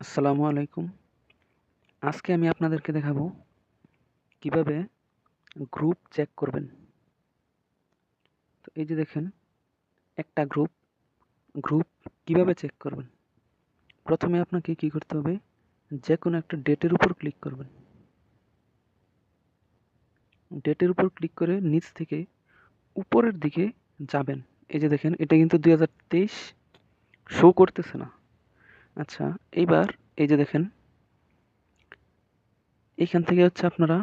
আসসালামু আলাইকুম। আজকে আমি আপনাদেরকে দেখাবো কিভাবে গ্রুপ চেক করবেন। তো এই যে দেখেন একটা গ্রুপ কিভাবে চেক করবেন। প্রথমে আপনাকে কি করতে হবে, যে কোনো একটা ডেটের উপর ক্লিক করবেন। ডেটের উপর ক্লিক করে নিচ থেকে উপরের দিকে যাবেন। এই যে দেখেন এটা কিন্তু 2023 শো করতেছে না। আচ্ছা, এইবার এই যে দেখেন এখান থেকে হচ্ছে আপনারা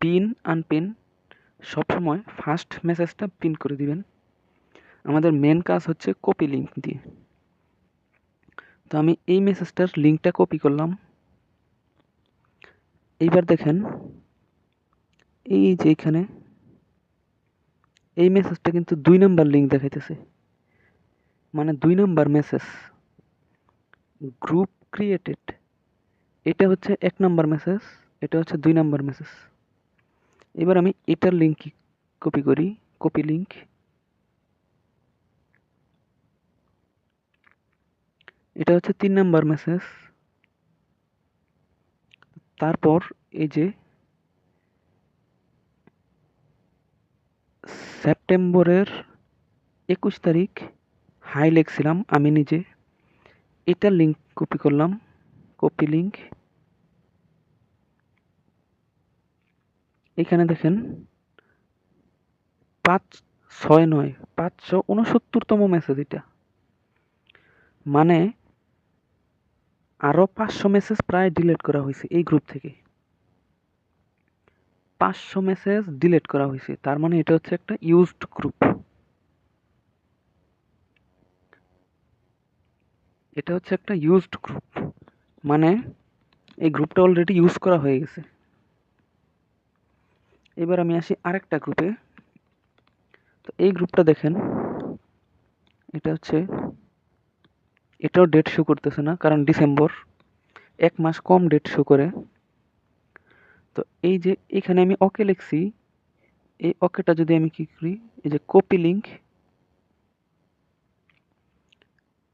পিন আনপিন সবসময় ফার্স্ট মেসেজটা পিন করে দিবেন। আমাদের মেন কাজ হচ্ছে কপি লিঙ্ক দিয়ে। তো আমি এই মেসেজটার লিঙ্কটা কপি করলাম। এইবার দেখেন এই যে এখানে এই মেসেজটা কিন্তু 2 নাম্বার লিঙ্ক দেখাইতেছে, মানে 2 নাম্বার মেসেজ গ্রুপ ক্রিয়েটেড। এটা হচ্ছে 1 নাম্বার মেসেজ, এটা হচ্ছে 2 নাম্বার মেসেজ। এবার আমি এটার লিঙ্ক কপি করি, কপি লিঙ্ক। এটা হচ্ছে 3 নাম্বার মেসেজ। তারপর এই যে সেপ্টেম্বরের 21 তারিখ হাই লিখছিলাম আমি নিজে, এটার লিঙ্ক কপি করলাম, কপি লিঙ্ক। এখানে দেখেন 569 569তম মেসেজ এটা, মানে আরো 500 মেসেজ প্রায় ডিলিট করা হয়েছে এই গ্রুপ থেকে। 500 মেসেজ ডিলিট করা হয়েছে, তার মানে এটা হচ্ছে একটা ইউজড গ্রুপ। এটা হচ্ছে একটা ইউজড গ্রুপ, মানে এই গ্রুপটা অলরেডি ইউজ করা হয়ে গেছে। এবার আমি আসি আরেকটা গ্রুপে। তো এই গ্রুপটা দেখেন, এটা হচ্ছে, এটাও ডেট শো করতেছে না কারণ ডিসেম্বর, 1 মাস কম ডেট শো করে। তো এই যে এখানে আমি ওকে লিখছি, এই ওকেটা যদি আমি কি করি, এই যে কপি লিঙ্ক,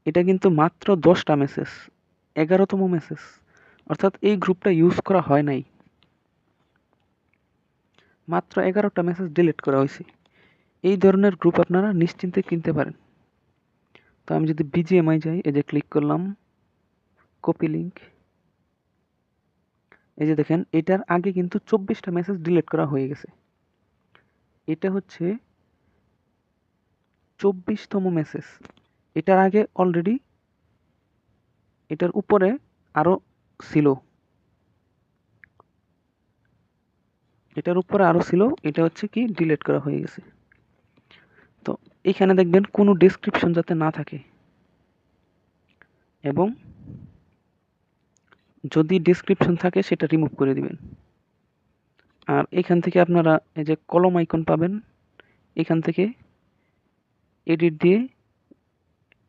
এটা কিন্তু মাত্র 10টা মেসেজ, 11তম মেসেজ, অর্থাৎ এই গ্রুপটা ইউজ করা হয় নাই, মাত্র 11টা মেসেজ ডিলিট করা হয়েছে। এই ধরনের গ্রুপ আপনারা নিশ্চিন্তে কিনতে পারেন। তো আমি যদি বিজিএমআই যাই, এই যে ক্লিক করলাম, কপি লিঙ্ক। এই যে দেখেন এটার আগে কিন্তু 24টা মেসেজ ডিলিট করা হয়ে গেছে। এটা হচ্ছে 24তম মেসেজ। এটার আগে অলরেডি এটার উপরে আরো ছিল, এটার উপরে আরো ছিল, এটা হচ্ছে কি ডিলিট করা হয়ে গেছে। তো এখানে দেখবেন কোনো ডেসক্রিপশন যাতে না থাকে, এবং যদি ডেসক্রিপশন থাকে সেটা রিমুভ করে দিবেন। আর এখান থেকে আপনারা এই যে কলম আইকন পাবেন, এখান থেকে এডিট দিয়ে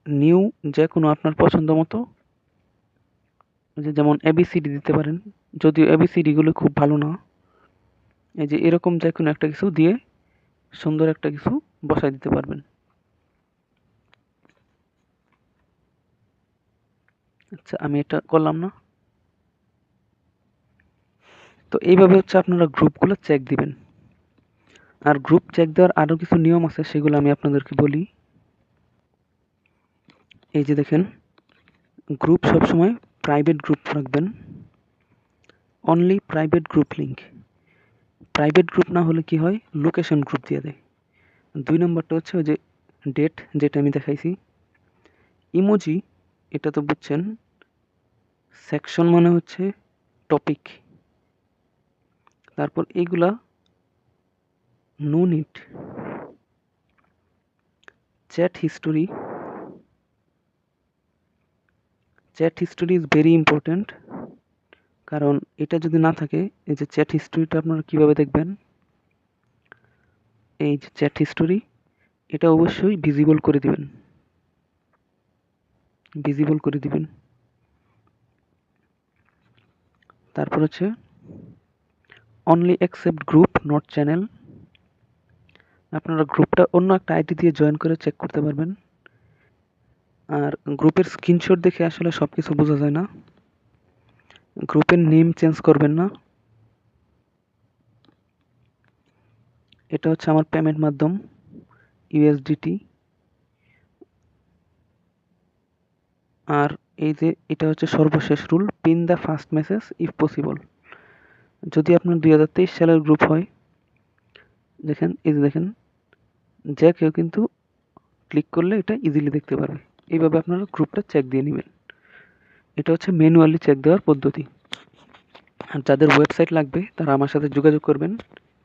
নিউ যে কোনো আপনার পছন্দ মতো, যেমন এবিসিডি দিতে পারেন, যদিও এবিসিডি গুলো খুব ভালো না। এই যে এরকম যে কোনো একটা কিছু দিয়ে সুন্দর একটা কিছু বসাই দিতে পারবেন। আচ্ছা, আমি এটা করলাম না। তো এইভাবে হচ্ছে আপনারা গ্রুপগুলো চেক দিবেন। আর গ্রুপ চেক দেওয়ার আরও কিছু নিয়ম আছে, সেগুলো আমি আপনাদেরকে বলি। এই যে দেখেন, গ্রুপ সবসময় প্রাইভেট গ্রুপ রাখবেন, only private group link. Private group না হলে কি হয়, লোকেশন গ্রুপ দিয়ে দেয়। 2 নম্বরটা হচ্ছে ওই যে ডেট, যেটা আমি দেখাইছি। ইমোজি, এটা তো বুঝছেন। সেকশন মানে হচ্ছে টপিক। তারপর এইগুলা no need. Chat history, chat history is very important, কারণ এটা যদি না থাকে, এই যে চ্যাট হিস্টোরিটা আপনারা কিভাবে দেখবেন, এই যে চ্যাট হিস্টোরি, এটা অবশ্যই ভিজিবল করে দিবেন, ভিজিবল করে দিবেন। তারপর হচ্ছে only accept group not channel. আপনারা গ্রুপটা অন্য একটা আইডি দিয়ে জয়েন করে চেক করতে পারবেন। আর গ্রুপের স্ক্রিনশট দেখে আসলে সব কিছু বোঝা যায় না। গ্রুপের নেম চেঞ্জ করবেন না। এটা হচ্ছে আমার পেমেন্ট মাধ্যম ইউএসডিটি। আর এই যে এটা হচ্ছে সর্বশেষ rule, pin the first message if possible. যদি আপনার 2023 সালের গ্রুপ হয়, দেখেন এই যে দেখেন, যে কেউ কিন্তু ক্লিক করলে এটা ইজিলি দেখতে পারবে। এইভাবে আপনারা গ্রুপটা চেক দিয়ে নেবেন। এটা হচ্ছে ম্যানুয়ালি চেক দেওয়ার পদ্ধতি। আর যাদের ওয়েবসাইট লাগবে তারা আমার সাথে যোগাযোগ করবেন।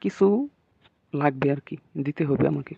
কিছু লাগবে আর কি, দিতে হবে আমাকে।